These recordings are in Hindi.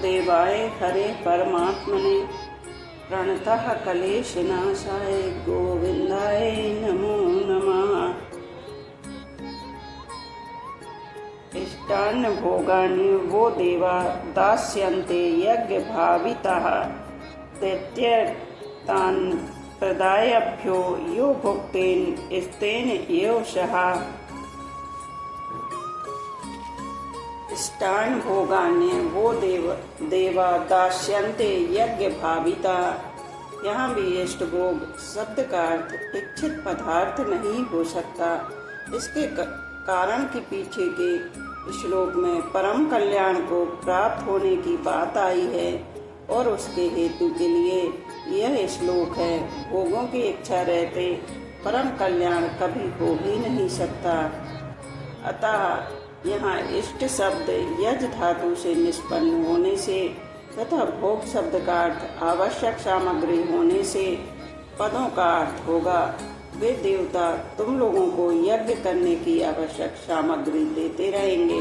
वासुदेवाय हरे परमात्मने प्रणतः क्लेशनाशाय गोविंदाय नमो नमः। इष्टान्न भोगानि वो देवा दास्यन्ते यज्ञ भाविताः दैत्यतान् प्रदायभ्यो यो भुक्तेन स्तेन एवशः। इष्टान् भोगानि वो देवा दास्यन्ते यज्ञ भाविता। यहाँ भी इष्ट भोग शब्द का अर्थ इच्छित पदार्थ नहीं हो सकता। इसके कारण के पीछे के श्लोक में परम कल्याण को प्राप्त होने की बात आई है और उसके हेतु के लिए यह श्लोक है। भोगों की इच्छा रहते परम कल्याण कभी हो ही नहीं सकता। अतः यहाँ इष्ट शब्द यज धातु से निष्पन्न होने से तथा भोग शब्द का अर्थ आवश्यक सामग्री होने से पदों का अर्थ होगा वे देवता तुम लोगों को यज्ञ करने की आवश्यक सामग्री देते रहेंगे।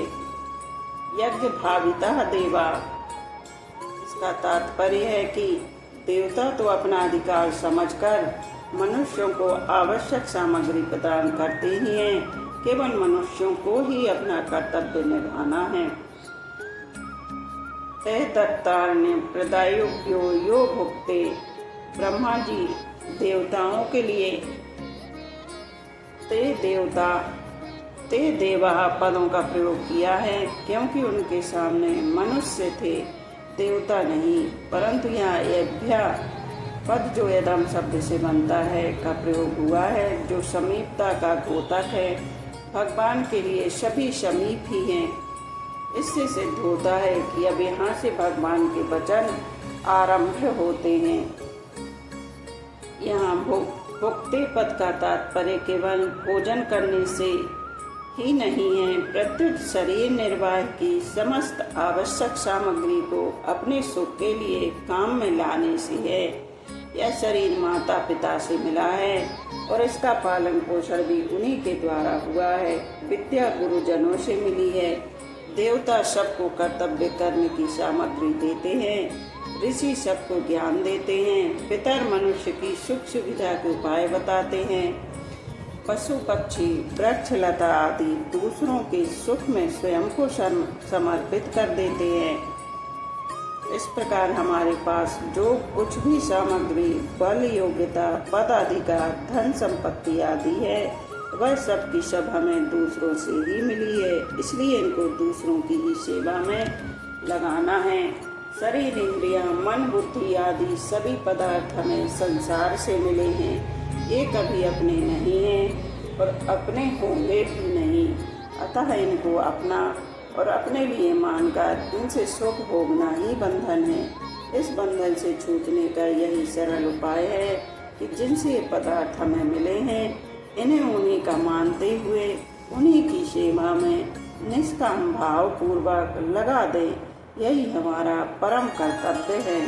यज्ञ भाविता देवा, इसका तात्पर्य है कि देवता तो अपना अधिकार समझकर मनुष्यों को आवश्यक सामग्री प्रदान करते ही हैं। केवल मनुष्यों को ही अपना कर्तव्य निभाना है। तय दत्तारण्य प्रदायोग्यो यो भुक्ते, ब्रह्मा जी देवताओं के लिए ते देवा पदों का प्रयोग किया है क्योंकि उनके सामने मनुष्य थे, देवता नहीं। परंतु यहाँ एभ्या पद जो यदम शब्द से बनता है का प्रयोग हुआ है, जो समीपता का द्योतक है। भगवान के लिए सभी समीप ही हैं। इससे सिद्ध होता है कि अब यहाँ से भगवान के वचन आरंभ होते हैं। यहाँ भुक्ते पद का तात्पर्य केवल भोजन करने से ही नहीं है, प्रत्युत शरीर निर्वाह की समस्त आवश्यक सामग्री को अपने सुख के लिए काम में लाने से है। यह शरीर माता पिता से मिला है और इसका पालन पोषण भी उन्हीं के द्वारा हुआ है। विद्या गुरुजनों से मिली है। देवता सबको कर्तव्य करने की सामग्री देते हैं। ऋषि सबको ज्ञान देते हैं। पितर मनुष्य की सुख सुविधा के उपाय बताते हैं। पशु पक्षी वृक्ष लता आदि दूसरों के सुख में स्वयं को समर्पित कर देते हैं। इस प्रकार हमारे पास जो कुछ भी सामग्री, बल, योग्यता, पद, अधिकार, धन संपत्ति आदि है, वह सब की सब हमें दूसरों से ही मिली है। इसलिए इनको दूसरों की ही सेवा में लगाना है। शरीर, इंद्रियां, मन, बुद्धि आदि सभी पदार्थ हमें संसार से मिले हैं। ये कभी अपने नहीं हैं और अपने होंगे भी नहीं। अतः इनको अपना और अपने लिए मानकर इनसे सुख भोगना ही बंधन है। इस बंधन से छूटने का यही सरल उपाय है कि जिनसे ये पदार्थ हमें मिले हैं, इन्हें उन्हीं का मानते हुए उन्हीं की सेवा में निष्काम भाव पूर्वक लगा दें। यही हमारा परम कर्तव्य है।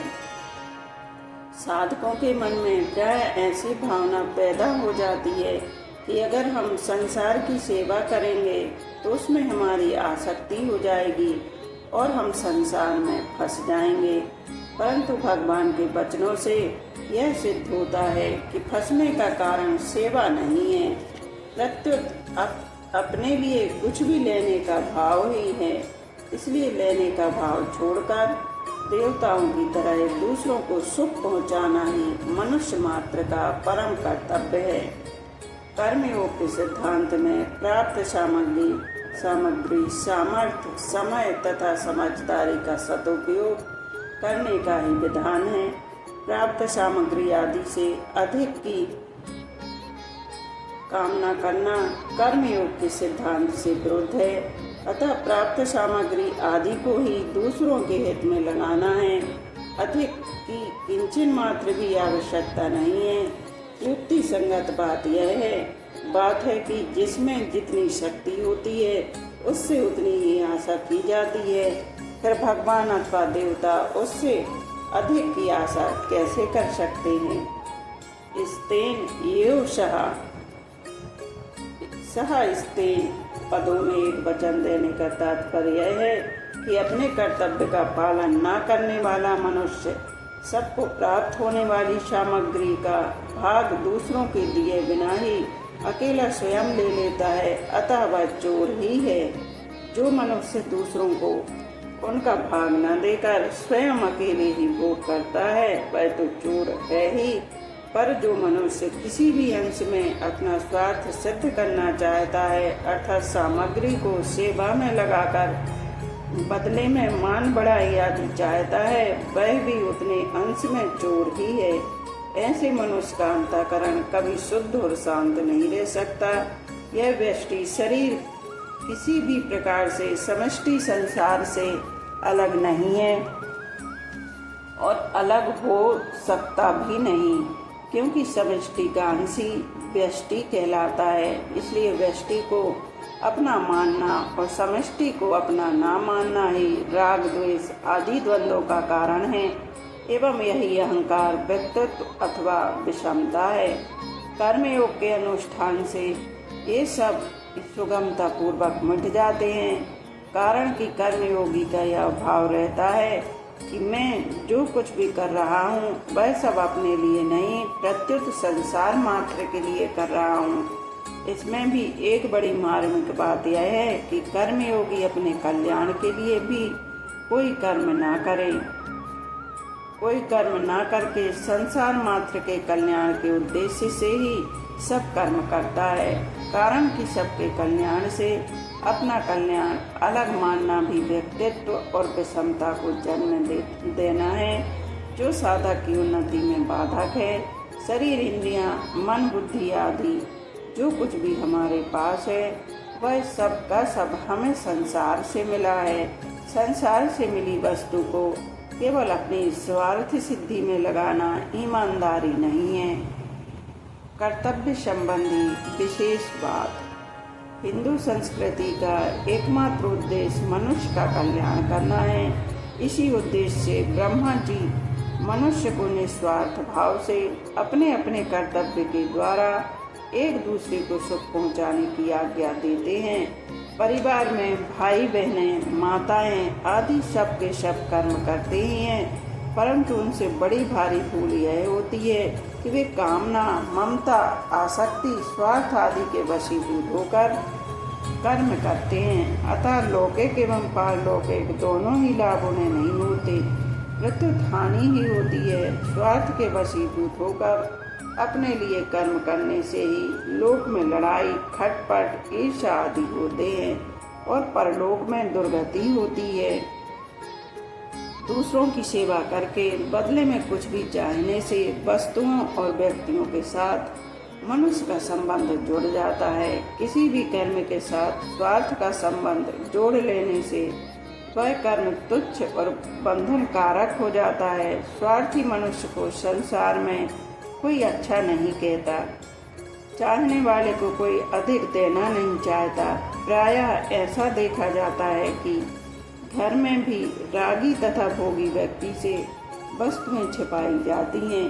साधकों के मन में प्राय ऐसी भावना पैदा हो जाती है कि अगर हम संसार की सेवा करेंगे तो उसमें हमारी आसक्ति हो जाएगी और हम संसार में फंस जाएंगे। परंतु भगवान के वचनों से यह सिद्ध होता है कि फंसने का कारण सेवा नहीं है, प्रत्युत अपने लिए कुछ भी लेने का भाव ही है। इसलिए लेने का भाव छोड़कर देवताओं की तरह दूसरों को सुख पहुंचाना ही मनुष्य मात्र का परम कर्तव्य है। कर्मयोग के सिद्धांत में प्राप्त सामग्री, सामर्थ्य, समय तथा समझदारी का सदुपयोग करने का ही विधान है। प्राप्त सामग्री आदि से अधिक की कामना करना कर्मयोग के सिद्धांत से विरुद्ध है। अतः प्राप्त सामग्री आदि को ही दूसरों के हित में लगाना है। अधिक की किंचन मात्र भी आवश्यकता नहीं है। युक्ति संगत बात यह है कि जिसमें जितनी शक्ति होती है उससे उतनी ही आशा की जाती है। फिर भगवान अथवा देवता उससे अधिक की आशा कैसे कर सकते हैं। स्तेन एव सह स्तेन पदों में एक वचन देने का तात्पर्य है कि अपने कर्तव्य का पालन न करने वाला मनुष्य सबको प्राप्त होने वाली सामग्री का भाग दूसरों के दिए बिना ही अकेला स्वयं ले लेता है, अतः वह चोर ही है। जो मनुष्य दूसरों को उनका भाग न देकर स्वयं अकेले ही भोग करता है वह तो चोर है ही। पर जो मनुष्य किसी भी अंश में अपना स्वार्थ सिद्ध करना चाहता है, अर्थात सामग्री को सेवा में लगाकर बदले में मान बढ़ाई आदि चाहता है, वह भी उतने अंश में चोर ही है। ऐसे मनुष्य का अंतःकरण कभी शुद्ध और शांत नहीं रह सकता। यह व्यष्टि शरीर किसी भी प्रकार से समष्टि संसार से अलग नहीं है और अलग हो सकता भी नहीं, क्योंकि समष्टि का अंश ही व्यष्टि कहलाता है। इसलिए व्यष्टि को अपना मानना और समष्टि को अपना ना मानना ही राग द्वेष आदि द्वंद्वों का कारण है एवं यही अहंकार, व्यक्तित्व अथवा विषमता है। कर्मयोग के अनुष्ठान से ये सब सुगमता पूर्वक मिट जाते हैं, कारण कि कर्मयोगी का यह भाव रहता है कि मैं जो कुछ भी कर रहा हूँ वह सब अपने लिए नहीं, प्रत्युत संसार मात्र के लिए कर रहा हूँ। इसमें भी एक बड़ी मार्मिक बात यह है कि कर्मयोगी अपने कल्याण के लिए भी कोई कर्म ना करे, कोई कर्म ना करके संसार मात्र के कल्याण के उद्देश्य से ही सब कर्म करता है। कारण कि सबके कल्याण से अपना कल्याण अलग मानना भी व्यक्तित्व और विषमता को जन्म देना है, जो साधक की उन्नति में बाधक है। शरीर, इंद्रियां, मन, बुद्धि आदि जो कुछ भी हमारे पास है वह सब का सब हमें संसार से मिला है। संसार से मिली वस्तु को केवल अपनी स्वार्थ सिद्धि में लगाना ईमानदारी नहीं है। कर्तव्य संबंधी विशेष बात। हिंदू संस्कृति का एकमात्र उद्देश्य मनुष्य का कल्याण करना है। इसी उद्देश्य से ब्रह्मा जी मनुष्य को निस्वार्थ भाव से अपने अपने कर्तव्य के द्वारा एक दूसरे को सुख पहुंचाने की आज्ञा देते हैं। परिवार में भाई बहनें, माताएं आदि सब के सब कर्म करते ही हैं, परंतु उनसे बड़ी भारी भूल यह होती है कि वे कामना, ममता, आसक्ति, स्वार्थ आदि के वशीभूत होकर कर्म करते हैं। अतः लौकिक एवं पारलौकिक दोनों ही लाभ उन्हें नहीं मिलते, प्रत्युत हानि ही होती है। स्वार्थ के वशीभूत होकर अपने लिए कर्म करने से ही लोक में लड़ाई, खटपट, ईर्ष्या आदि होते हैं और परलोक में दुर्गति होती है। दूसरों की सेवा करके बदले में कुछ भी चाहने से वस्तुओं और व्यक्तियों के साथ मनुष्य का संबंध जुड़ जाता है। किसी भी कर्म के साथ स्वार्थ का संबंध जोड़ लेने से वह कर्म तुच्छ और बंधन कारक हो जाता है। स्वार्थी मनुष्य को संसार में कोई अच्छा नहीं कहता, चाहने वाले को कोई अधिक देना नहीं चाहता। प्रायः ऐसा देखा जाता है कि घर में भी रागी तथा भोगी व्यक्ति से वस्तुएं छिपाई जाती हैं।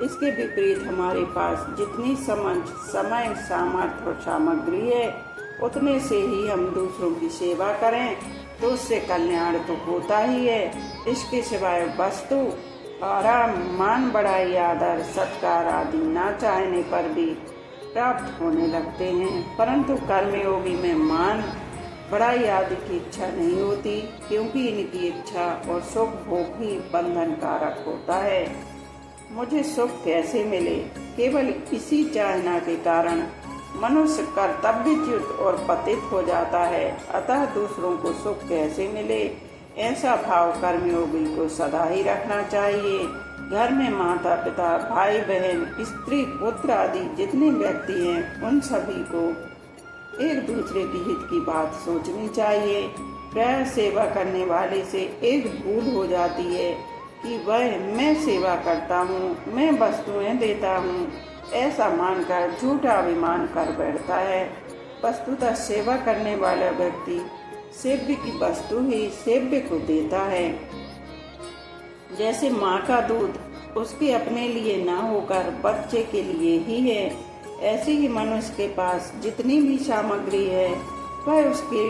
इसके विपरीत हमारे पास जितनी समझ, समय, सामर्थ्य और सामग्री है उतने से ही हम दूसरों की सेवा करें तो उससे कल्याण तो होता ही है। इसके सिवाय वस्तु, आराम, मान बढ़ाई, आदर, सत्कार आदि ना चाहने पर भी प्राप्त होने लगते हैं, परंतु कर्मयोगी में मान बढ़ाई आदि की इच्छा नहीं होती, क्योंकि इनकी इच्छा और सुख भोग ही बंधन कारक होता है। मुझे सुख कैसे मिले, केवल इसी चाहना के कारण मनुष्य कर्तव्यच्युत और पतित हो जाता है। अतः दूसरों को सुख कैसे मिले, ऐसा भाव कर्मयोगी को सदा ही रखना चाहिए। घर में माता पिता, भाई बहन, स्त्री, पुत्र आदि जितने व्यक्ति हैं उन सभी को एक दूसरे की हित की बात सोचनी चाहिए। प्राय सेवा करने वाले से एक भूल हो जाती है कि वह मैं सेवा करता हूँ, मैं वस्तुएं देता हूँ, ऐसा मानकर झूठा अभिमान कर बैठता है। वस्तुतः सेवा करने वाला व्यक्ति सेव्य की वस्तु ही सेव्य को देता है। जैसे माँ का दूध उसके अपने लिए ना होकर बच्चे के लिए ही है, ऐसे ही मनुष्य के पास जितनी भी सामग्री है वह उसके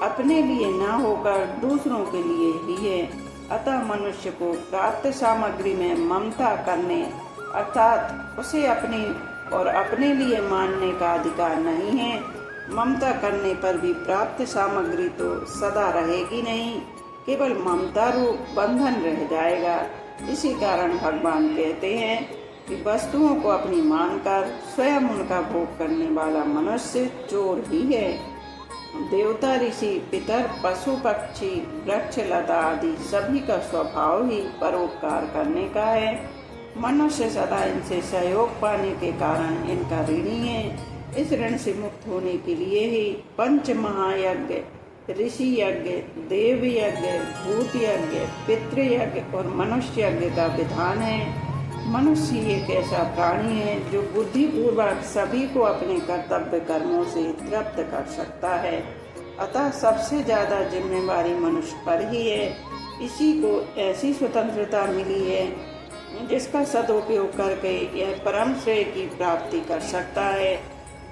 अपने लिए न होकर दूसरों के लिए ही है। अतः मनुष्य को प्राप्त सामग्री में ममता करने अर्थात उसे अपनी और अपने लिए मानने का अधिकार नहीं है। ममता करने पर भी प्राप्त सामग्री तो सदा रहेगी नहीं, केवल ममता रूप बंधन रह जाएगा। इसी कारण भगवान कहते हैं कि वस्तुओं को अपनी मानकर स्वयं उनका भोग करने वाला मनुष्य चोर ही है। देवता, ऋषि, पितर, पशु, पक्षी, वृक्ष, लता आदि सभी का स्वभाव ही परोपकार करने का है। मनुष्य सदा इनसे सहयोग पाने के कारण इनका ऋणी है। इस ऋण से मुक्त होने के लिए ही पंच महायज्ञ, ऋषि यज्ञ, देव यज्ञ, भूत यज्ञ, पितृ यज्ञ और मनुष्य यज्ञ का विधान है। मनुष्य एक ऐसा प्राणी है जो बुद्धि पूर्वक सभी को अपने कर्तव्य कर्मों से तृप्त कर सकता है। अतः सबसे ज्यादा जिम्मेवारी मनुष्य पर ही है। इसी को ऐसी स्वतंत्रता मिली है जिसका सदुपयोग करके यह परम श्रेय की प्राप्ति कर सकता है।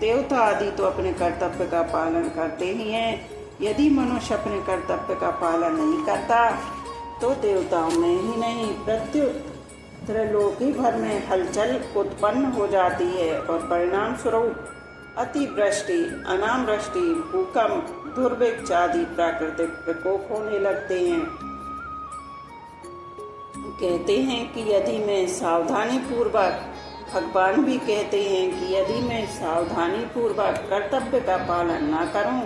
देवता आदि तो अपने कर्तव्य का पालन करते ही हैं। यदि मनुष्य अपने कर्तव्य का पालन नहीं करता तो देवताओं में ही नहीं प्रत्युत त्रिलोकी भर में हलचल उत्पन्न हो जाती है और परिणाम स्वरूप अतिवृष्टि, अनावृष्टि, भूकंप, दुर्भिक्ष आदि प्राकृतिक प्रकोप होने लगते हैं। कहते हैं कि यदि मैं सावधानी पूर्वक भगवान भी कहते हैं कि यदि मैं सावधानी पूर्वक कर्तव्य का पालन न करूं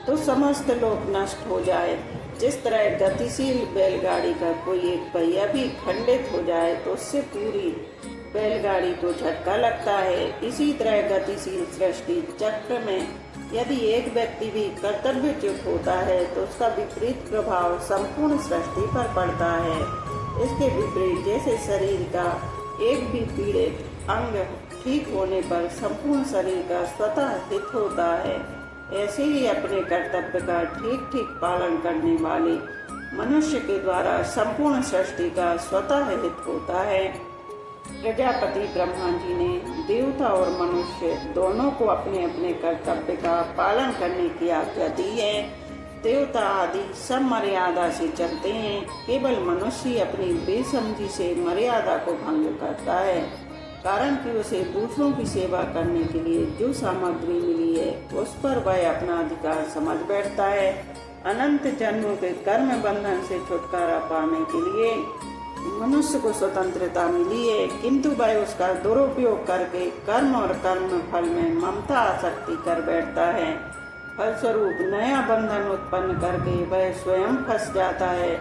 तो समस्त लोक नष्ट हो जाए। जिस तरह गतिशील बैलगाड़ी का कोई एक पहिया भी खंडित हो जाए तो उससे पूरी बैलगाड़ी को झटका लगता है, इसी तरह गतिशील सृष्टि चक्र में यदि एक व्यक्ति भी कर्तव्यच्युत होता है तो उसका विपरीत प्रभाव संपूर्ण सृष्टि पर पड़ता है। इसके विपरीत जैसे शरीर का एक भी पीड़ित अंग ठीक होने पर संपूर्ण शरीर का स्वतः हित होता है, ऐसे ही अपने कर्तव्य का ठीक ठीक पालन करने वाले मनुष्य के द्वारा संपूर्ण सृष्टि का स्वतः हित होता है। प्रजापति ब्रह्मा जी ने देवता और मनुष्य दोनों को अपने अपने कर्तव्य का पालन करने की आज्ञा दी है। देवता आदि सब मर्यादा से चलते हैं, केवल मनुष्य अपनी बेसमझी से मर्यादा को भंग करता है। कारण कि उसे दूसरों की सेवा करने के लिए जो सामग्री मिली है उस पर वह अपना अधिकार समझ बैठता है। अनंत जन्मों के कर्म बंधन से छुटकारा पाने के लिए मनुष्य को स्वतंत्रता मिली है, किंतु वह उसका दुरुपयोग करके कर्म और कर्म फल में ममता आसक्ति कर बैठता है। फलस्वरूप नया बंधन उत्पन्न करके वह स्वयं फंस जाता है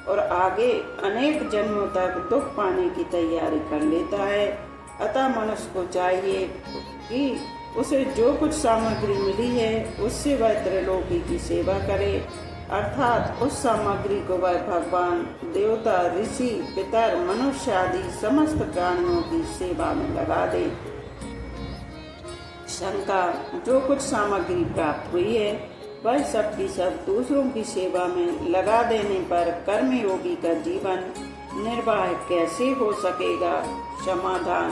और आगे अनेक जन्मों तक दुख पाने की तैयारी कर लेता है। अतः मनुष्य को चाहिए कि उसे जो कुछ सामग्री मिली है उससे वह त्रिलोकी की सेवा करे, अर्थात उस सामग्री को वह भगवान, देवता, ऋषि, पितर, मनुष्य आदि समस्त प्राणियों की सेवा में लगा दे। शंका, जो कुछ सामग्री प्राप्त हुई है वह सब की सब दूसरों की सेवा में लगा देने पर कर्मयोगी का जीवन निर्वाह कैसे हो सकेगा? समाधान,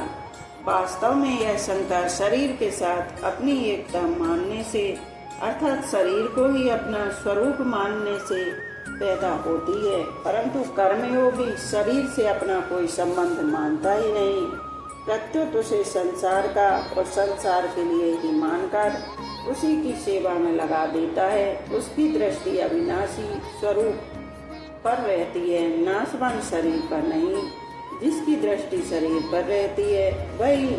वास्तव में यह शंका शरीर के साथ अपनी एकता मानने से अर्थात शरीर को ही अपना स्वरूप मानने से पैदा होती है, परंतु कर्मयोगी शरीर से अपना कोई संबंध मानता ही नहीं, प्रत्युत उसे संसार का और संसार के लिए ही मानकर उसी की सेवा में लगा देता है। उसकी दृष्टि अविनाशी स्वरूप पर रहती है, नाशवान शरीर पर नहीं। जिसकी दृष्टि शरीर पर रहती है वही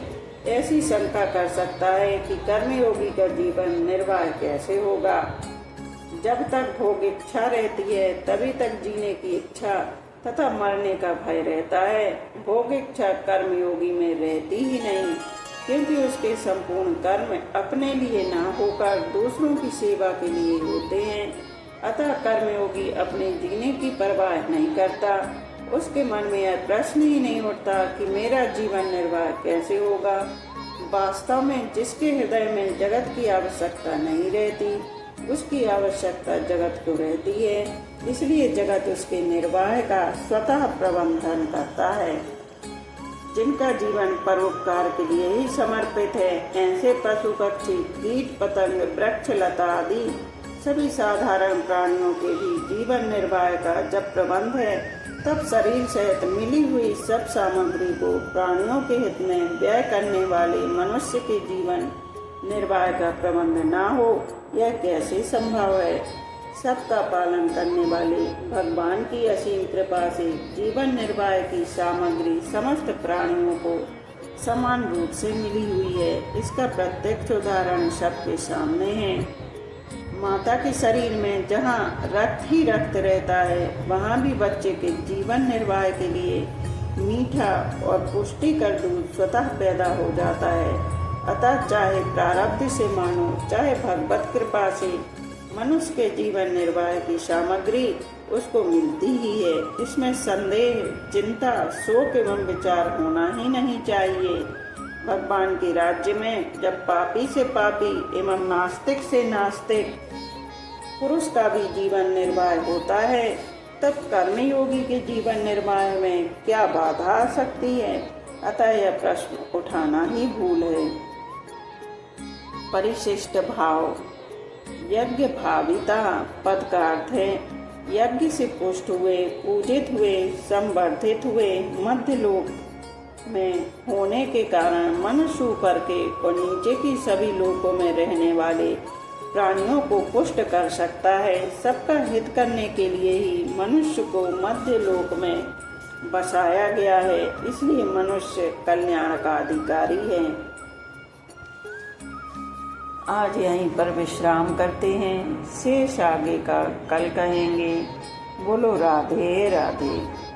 ऐसी शंका कर सकता है कि कर्मयोगी का जीवन निर्वाह कैसे होगा। जब तक भोग इच्छा रहती है तभी तक जीने की इच्छा तथा मरने का भय रहता है। भोग इच्छा कर्मयोगी में रहती ही नहीं, क्योंकि उसके संपूर्ण कर्म अपने लिए न होकर दूसरों की सेवा के लिए होते हैं। अतः कर्मयोगी अपने जीने की परवाह नहीं करता। उसके मन में यह प्रश्न ही नहीं उठता कि मेरा जीवन निर्वाह कैसे होगा। वास्तव में जिसके हृदय में जगत की आवश्यकता नहीं रहती, उसकी आवश्यकता जगत को रहती है, इसलिए जगत उसके निर्वाह का स्वतः प्रबंधन करता है। जिनका जीवन परोपकार के लिए ही समर्पित है, ऐसे पशु पक्षी, कीट पतंग, वृक्ष लता आदि सभी साधारण प्राणियों के भी जीवन निर्वाह का जब प्रबंध है, तब शरीर सहित मिली हुई सब सामग्री को प्राणियों के हित में व्यय करने वाले मनुष्य के जीवन निर्वाह का प्रबंध ना हो, यह कैसे संभव है। सबका पालन करने वाले भगवान की असीम कृपा से जीवन निर्वाह की सामग्री समस्त प्राणियों को समान रूप से मिली हुई है। इसका प्रत्यक्ष उदाहरण सबके सामने है। माता के शरीर में जहाँ रक्त ही रक्त रहता है, वहाँ भी बच्चे के जीवन निर्वाह के लिए मीठा और पुष्टिकर दूध स्वतः पैदा हो जाता है। अतः चाहे प्रारब्ध से मानो चाहे भगवत कृपा से मनुष्य के जीवन निर्वाह की सामग्री उसको मिलती ही है। इसमें संदेह, चिंता, शोक एवं विचार होना ही नहीं चाहिए। भगवान के राज्य में जब पापी से पापी एवं नास्तिक से नास्तिक पुरुष का भी जीवन निर्वाह होता है, तब कर्मयोगी के जीवन निर्वाह में क्या बाधा आ सकती है। अतः यह प्रश्न उठाना ही भूल है। परिशिष्ट भाव। यज्ञ भाविता पद का अर्थ है यज्ञ से पुष्ट हुए, पूजित हुए, संवर्धित हुए, मध्य लोक में होने के कारण मनुष्य ऊपर के और नीचे की सभी लोकों में रहने वाले प्राणियों को पुष्ट कर सकता है। सबका हित करने के लिए ही मनुष्य को मध्य लोक में बसाया गया है, इसलिए मनुष्य कल्याण का अधिकारी है। आज यहीं पर विश्राम करते हैं, शेष आगे का कल कहेंगे। बोलो राधे राधे।